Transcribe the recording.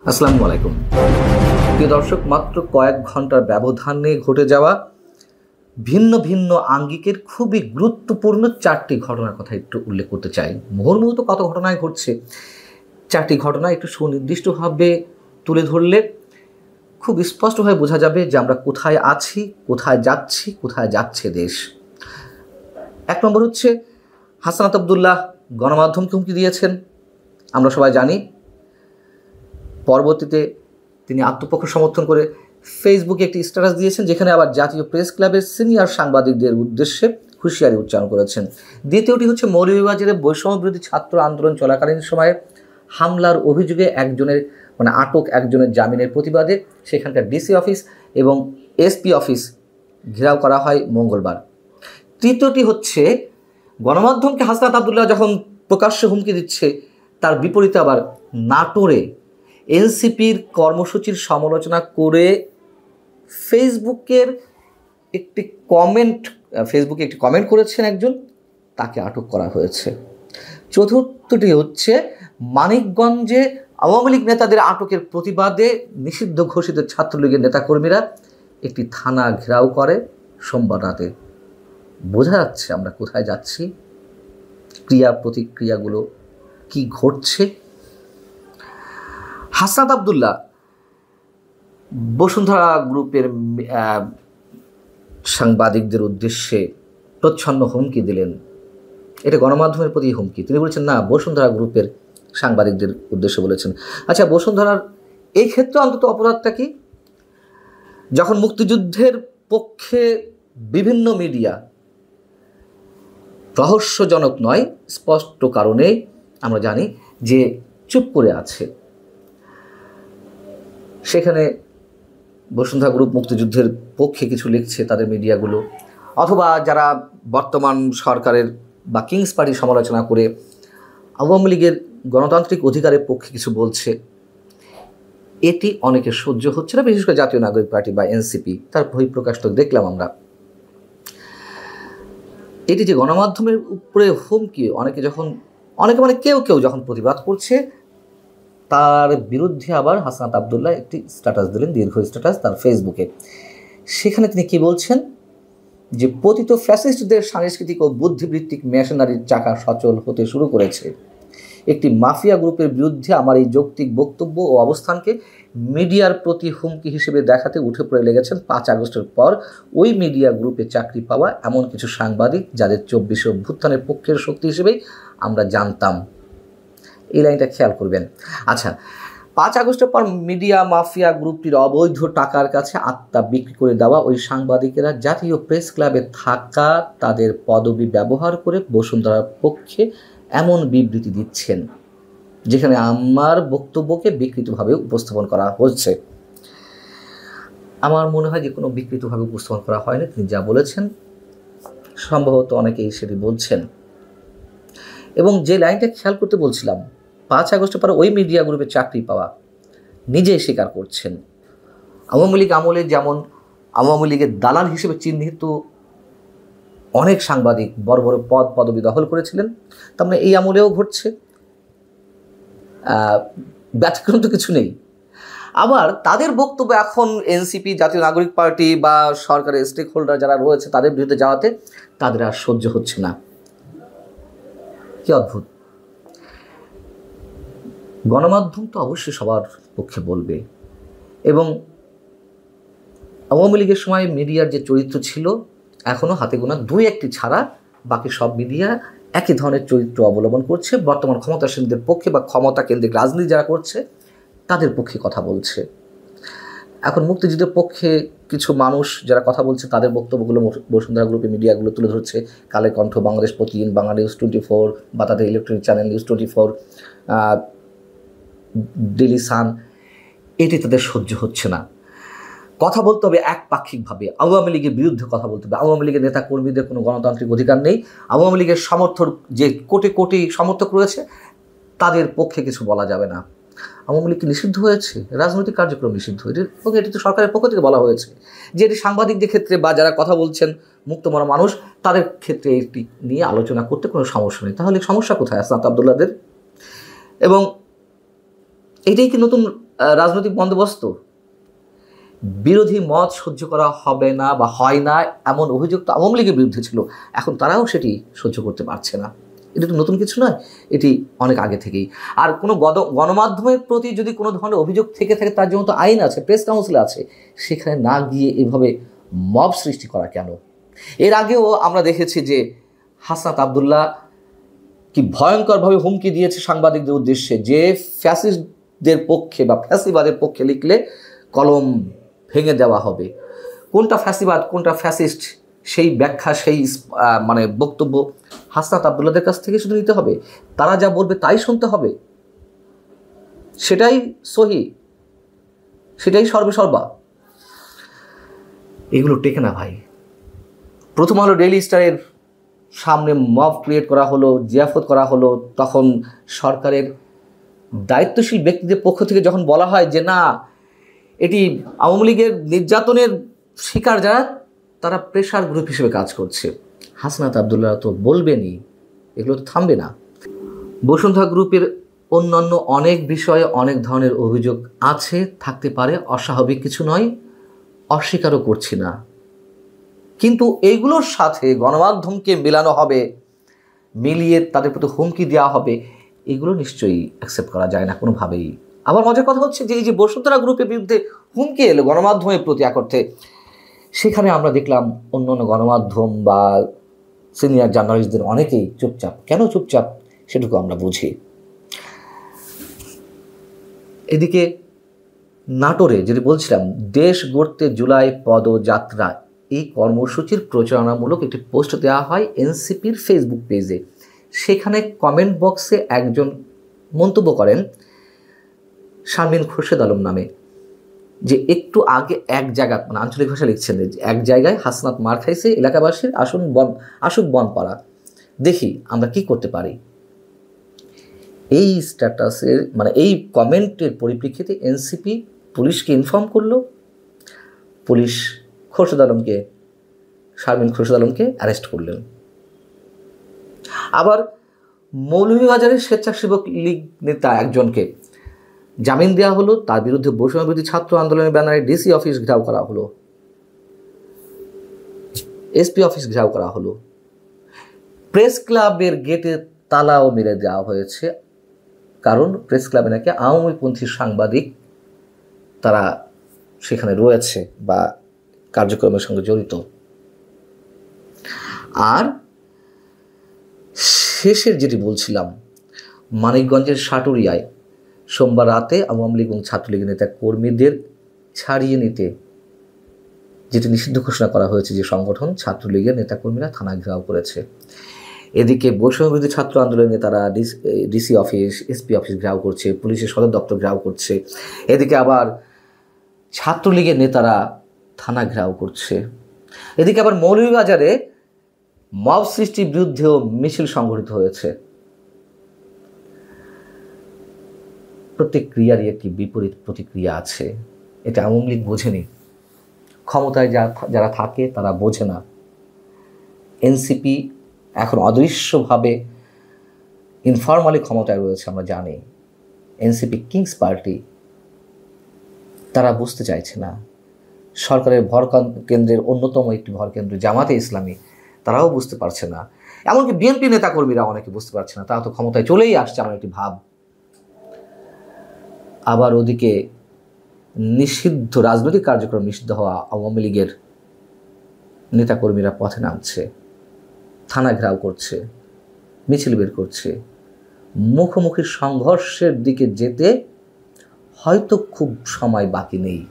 আসসালামু আলাইকুম প্রিয় দর্শক, মাত্র কয়েক ঘন্টার ব্যবধানে ঘটে যাওয়া ভিন্ন ভিন্ন আঙ্গিকের খুবই গুরুত্বপূর্ণ চারটি ঘটনার কথা একটু উল্লেখ করতে চাই। মুহূর্ত কত ঘটনায় ঘটছে, চারটি ঘটনা একটু সুনির্দিষ্টভাবে তুলে ধরলে খুব স্পষ্টভাবে বোঝা যাবে যে আমরা কোথায় আছি, কোথায় যাচ্ছি, কোথায় যাচ্ছে দেশ। এক নম্বর হচ্ছে, হাসানাত আব্দুল্লাহ গণমাধ্যমকে হুমকি দিয়েছেন, আমরা সবাই জানি। পরবর্তীতে তিনি আত্মপক্ষ সমর্থন করে ফেসবুকে একটি স্ট্যাটাস দিয়েছেন, যেখানে আবার জাতীয় প্রেস ক্লাবের সিনিয়র সাংবাদিকদের উদ্দেশ্যে হুঁশিয়ারি উচ্চারণ করেছেন। দ্বিতীয়টি হচ্ছে, মৌলভীবাজারে বৈষম্য বিরোধী ছাত্র আন্দোলন চলাকালীন সময়ে হামলার অভিযোগে আটক একজনের জামিনের প্রতিবাদে সেখানকার ডিসি অফিস এবং এসপি অফিস ঘেরাও করা হয় মঙ্গলবার। তৃতীয়টি হচ্ছে, গণমাধ্যমকে হাসনাত আব্দুল্লাহ যখন প্রকাশ্যে হুমকি দিচ্ছে, তার বিপরীতে আবার নাটোরে এনসিপির কর্মসূচির সমালোচনা করে ফেসবুকে একটি কমেন্ট করেছেন একজন, তাকে আটক করা হয়েছে। চতুর্থটি হচ্ছে, মানিকগঞ্জে আওয়ামী লীগ নেতাদের আটকের প্রতিবাদে নিষিদ্ধ ঘোষিত ছাত্রলীগের নেতাকর্মীরা একটি থানা ঘেরাও করে সোমবার রাতে। বোঝা যাচ্ছে আমরা কোথায় যাচ্ছি, ক্রিয়া প্রতিক্রিয়াগুলো কি ঘটছে। হাসনাত আব্দুল্লাহ বসুন্ধরা গ্রুপের সাংবাদিকদের উদ্দেশ্যে প্রচ্ছন্ন হুমকি দিলেন। এটা গণমাধ্যমের প্রতি হুমকি। তিনি বলেছেন, না, বসুন্ধরা গ্রুপের সাংবাদিকদের উদ্দেশ্যে বলেছেন। আচ্ছা, বসুন্ধরার এই ক্ষেত্রে অন্তত অপরাধটা কি? যখন মুক্তিযুদ্ধের পক্ষে বিভিন্ন মিডিয়া রহস্যজনক নয়, স্পষ্ট কারণে আমরা জানি যে চুপ করে আছে, সেখানে বসুন্ধরা গ্রুপ মুক্তিযুদ্ধের পক্ষে কিছু লিখছে তাদের মিডিয়াগুলো, অথবা যারা বর্তমান সরকারের বা কিংস পার্টির সমালোচনা করে আওয়ামী লীগের গণতান্ত্রিক অধিকারের পক্ষে কিছু বলছে, এটি অনেকের সহ্য হচ্ছে না। বিশেষ করে জাতীয় নাগরিক পার্টি বা এনসিপি, তার বহিঃপ্রকাশ তো দেখলাম আমরা। এটি যে গণমাধ্যমের উপরে হুমকি, কেউ যখন প্রতিবাদ করছে, তার বিরুদ্ধে আবার হাসনাত আব্দুল্লাহ একটি স্ট্যাটাস দিলেন, দীর্ঘ স্ট্যাটাস তার ফেসবুকে। সেখানে তিনি কি বলছেন, যে পতিত ফ্যাসিস্টদের সাংস্কৃতিক ও বুদ্ধিবৃত্তিক মেশিনারির চাকা সচল হতে শুরু করেছে। একটি মাফিয়া গ্রুপের বিরুদ্ধে আমার এই যৌক্তিক বক্তব্য ও অবস্থানকে মিডিয়ার প্রতি হুমকি হিসেবে দেখাতে উঠে পড়ে লেগেছেন 5 আগস্টের পর ওই মিডিয়া গ্রুপে চাকরি পাওয়া এমন কিছু সাংবাদিক, যাদের 24 অভ্যুত্থানের পক্ষের শক্তি হিসেবেই আমরা জানতাম। এই লাইনটা খেয়াল করবেন। আচ্ছা, 5 আগস্টের পর মিডিয়া মাফিয়া গ্রুপটির অবৈধ টাকার কাছে আত্মা বিক্রি করে দেওয়া ওই সাংবাদিকেরা জাতীয় প্রেস ক্লাবে থাকা তাদের পদবি ব্যবহার করে বসুন্ধরার পক্ষে এমন বিবৃতি দিচ্ছেন, যেখানে আমার বক্তব্যকে বিকৃতভাবে উপস্থাপন করা হচ্ছে। আমার মনে হয় যে কোনো বিকৃতভাবে উপস্থাপন করা হয়নি। তিনি যা বলেছেন সম্ভবত অনেকেই সেটি বলছেন। এবং যে লাইনটা খেয়াল করতে বলছিলাম, 5 আগস্টের পর ওই মিডিয়া গ্রুপে চাকরি পাওয়া, নিজেই স্বীকার করছেন। আওয়ামী লীগ আমলে যেমন আওয়ামী লীগের দালাল হিসেবে চিহ্নিত অনেক সাংবাদিক বড় বড় পদবি দখল করেছিলেন, তার মানে এই আমলেও ঘটছে, ব্যতিক্রম তো কিছু নেই। আবার তাদের বক্তব্য এখন এনসিপি, জাতীয় নাগরিক পার্টি বা সরকারের স্টেক হোল্ডার যারা রয়েছে তাদের বিরুদ্ধে যাওয়াতে তাদের আর সহ্য হচ্ছে না। কি অদ্ভুত! গণমাধ্যম তো অবশ্যই সবার পক্ষে বলবে, এবং আওয়ামী লীগের সময় মিডিয়ার যে চরিত্র ছিল, এখনও হাতে গোনা 2-1টি ছাড়া বাকি সব মিডিয়া একই ধরনের চরিত্র অবলম্বন করছে। বর্তমান ক্ষমতাসীনদের পক্ষে বা ক্ষমতা কেন্দ্রিক রাজনীতি যারা করছে তাদের পক্ষে কথা বলছে। এখন মুক্তিযুদ্ধের পক্ষে কিছু মানুষ যারা কথা বলছে, তাদের বক্তব্যগুলো বসুন্ধরা গ্রুপের মিডিয়াগুলো তুলে ধরছে। কালের কণ্ঠ, বাংলাদেশ প্রতিদিন, বাংলা নিউজ 24 বা তাদের electronic channel news 24, Daily Sun, এটি তাদের সহ্য হচ্ছে না। কথা বলতে হবে একপাক্ষিকভাবে, আওয়ামী লীগের বিরুদ্ধে কথা বলতে হবে। আওয়ামী লীগের নেতা কর্মীদের কোনো গণতান্ত্রিক অধিকার নেই। আওয়ামী লীগের যে কোটি কোটি সমর্থক রয়েছে, তাদের পক্ষে কিছু বলা যাবে না। আওয়ামী লীগ নিষিদ্ধ হয়েছে, রাজনৈতিক কার্যক্রম নিষিদ্ধ, এবং এটি তো সরকারের পক্ষ থেকে বলা হয়েছে যে এটি সাংবাদিকদের ক্ষেত্রে বা যারা কথা বলছেন মুক্তমনা মানুষ, তাদের ক্ষেত্রে এটি নিয়ে আলোচনা করতে কোনো সমস্যা নেই। তাহলে সমস্যা কোথায় হাসনাত আব্দুল্লাহদের? এবং এটাই কি নতুন রাজনৈতিক বন্দোবস্ত, বিরোধী মত সহ্য করা হবে না বা হয় না এমন অভিযোগ তো আওয়ামী লীগের বিরুদ্ধে ছিল, এখন তারাও সেটি সহ্য করতে পারছে না। এটা তো নতুন কিছু নয়, এটি অনেক আগে থেকেই। আর কোনো গণমাধ্যমের প্রতি যদি কোনো ধরনের অভিযোগ থেকে থাকে, তার জন্য তো আইন আছে, প্রেস কাউন্সিল আছে, সেখানে না গিয়ে এভাবে মব সৃষ্টি করা কেন? এর আগেও আমরা দেখেছি যে হাসনাত আবদুল্লাহ কি ভয়ঙ্করভাবে হুমকি দিয়েছে সাংবাদিকদের উদ্দেশ্যে যে ফ্যাসিস্টদের পক্ষে বা ফ্যাসিবাদের পক্ষে লিখলে কলম ভেঙে দেওয়া হবে। কোনটা ফ্যাসিবাদ কোনটা ফ্যাসিস্ট সেই ব্যাখ্যা, সেই মানে বক্তব্য হাসনাত আবদুল্লাহদের কাছ থেকে শুধু নিতে হবে, তারা যা বলবে তাই শুনতে হবে, সেটাই সহি, সেটাই সর্বেসর্বা। এগুলো টেকে না ভাই। প্রথম আলো ডেইলি স্টারের সামনে মব ক্রিয়েট করা হলো, জিয়াফত করা হলো, তখন সরকারের দায়িত্বশীল ব্যক্তিদের পক্ষ থেকে যখন বলা হয় যে না, এটি আওয়ামী লীগের নির্যাতনের শিকার যারা, তারা প্রেশার গ্রুপ হিসেবে কাজ করছে। হাসনাত আবদুল্লাহ তো বলবেনই, এগুলো তো থামবে না। বসুন্ধরা গ্রুপের অন্যান্য অনেক বিষয়ে অনেক ধরনের অভিযোগ আছে, থাকতে পারে, অস্বাভাবিক কিছু নয়, অস্বীকারও করছি না। কিন্তু এইগুলোর সাথে গণমাধ্যমকে মেলানো হবে, মিলিয়ে তাদের প্রতি হুমকি দেওয়া হবে, এগুলো নিশ্চয়ই অ্যাকসেপ্ট করা যায় না কোনোভাবেই। আবার মজার কথা হচ্ছে যে এই যে বসুন্ধরা গ্রুপের বিরুদ্ধে হুমকি এলো গণমাধ্যমের প্রতি এক অর্থে, সেখানে আমরা দেখলাম অন্যান্য গণমাধ্যম বা সিনিয়র জার্নালিস্টদের অনেকেই চুপচাপ। কেন চুপচাপ সেটুকু আমরা বুঝি। এদিকে নাটোরে যেটি বলছিলাম, দেশ গড়তে জুলাই পদযাত্রা, এই কর্মসূচির প্রচারণামূলক একটি পোস্ট দেওয়া হয় এনসিপির ফেসবুক পেজে। সেখানে কমেন্ট বক্সে একজন মন্তব্য করেন শারমিন খোরশেদ আলম নামে, যে একটু আগে এক জায়গা, মানে আঞ্চলিক ভাষা লিখছেন, যে এক জায়গায় হাসনাত মার খাইছে, এলাকাবাসীর আসুক বনপাড়া, দেখি আমরা কি করতে পারি। এই স্ট্যাটাসের মানে এই কমেন্টের পরিপ্রেক্ষিতে এনসিপি পুলিশকে ইনফর্ম করলো, পুলিশ শারমিন খোরশেদ আলমকে অ্যারেস্ট করলেন। আবার মৌলভীবাজারের স্বেচ্ছাসেবক লীগ নেতা একজনকে জামিন দেওয়া হলো, তার বিরুদ্ধে বৈষম্য বিরোধী ছাত্র আন্দোলনের ব্যানারে ডিসি অফিস ঘেরাও করা হলো, এসপি অফিস ঘেরাও করা হলো, প্রেস ক্লাবের গেটে তালাও মেরে দেওয়া হয়েছে, কারণ প্রেস ক্লাবে নাকি আওয়ামীপন্থী সাংবাদিক তারা সেখানে রয়েছে বা কার্যক্রমের সঙ্গে জড়িত। আর শেষের যেটি বলছিলাম, মানিকগঞ্জের সাটুরিয়ায় সোমবার রাতে আওয়ামী লীগ এবং ছাত্রলীগের নেতা কর্মীদের ছাড়িয়ে নিতে যেটি নিষিদ্ধ ঘোষণা করা হয়েছে যে সংগঠন, ছাত্রলীগের নেতাকর্মীরা থানা ঘেরাও করেছে। এদিকে বৈষম্য বিরোধী ছাত্র আন্দোলনের নেতারা ডিসি অফিস, এসপি অফিস ঘেরাও করছে, পুলিশের সদর দপ্তর ঘেরাও করছে। এদিকে আবার ছাত্রলীগের নেতারা থানা ঘেরাও করছে। এদিকে আবার মৌলভীবাজারে মব সৃষ্টির বিরুদ্ধেও মিছিল সংঘটিত হয়েছে। প্রত্যেক ক্রিয়ারই একটি বিপরীত প্রতিক্রিয়া আছে। এটা আওয়ামী লীগ বোঝেনি, ক্ষমতায় যারা থাকে তারা বোঝে না। এনসিপি এখন অদৃশ্যভাবে ইনফরমালি ক্ষমতায় রয়েছে, আমরা জানি। এনসিপি কিংস পার্টি, তারা বুঝতে চাইছে না। সরকারের ভর কেন্দ্রের অন্যতম একটি ভর কেন্দ্র জামাতে ইসলামী, তারাও বুঝতে পারছে না। এমনকি বিএনপি নেতাকর্মীরা অনেকে বুঝতে পারছে না, তারা তো ক্ষমতায় চলেই আসছে আমার একটি ভাব। আবার ওদিকে নিষিদ্ধ রাজনৈতিক কার্যক্রম নিষিদ্ধ হওয়া আওয়ামী লীগের নেতাকর্মীরা পথে নামছে, থানা ঘেরাও করছে, মিছিল বের করছে। মুখোমুখি সংঘর্ষের দিকে যেতে হয়তো খুব সময় বাকি নেই।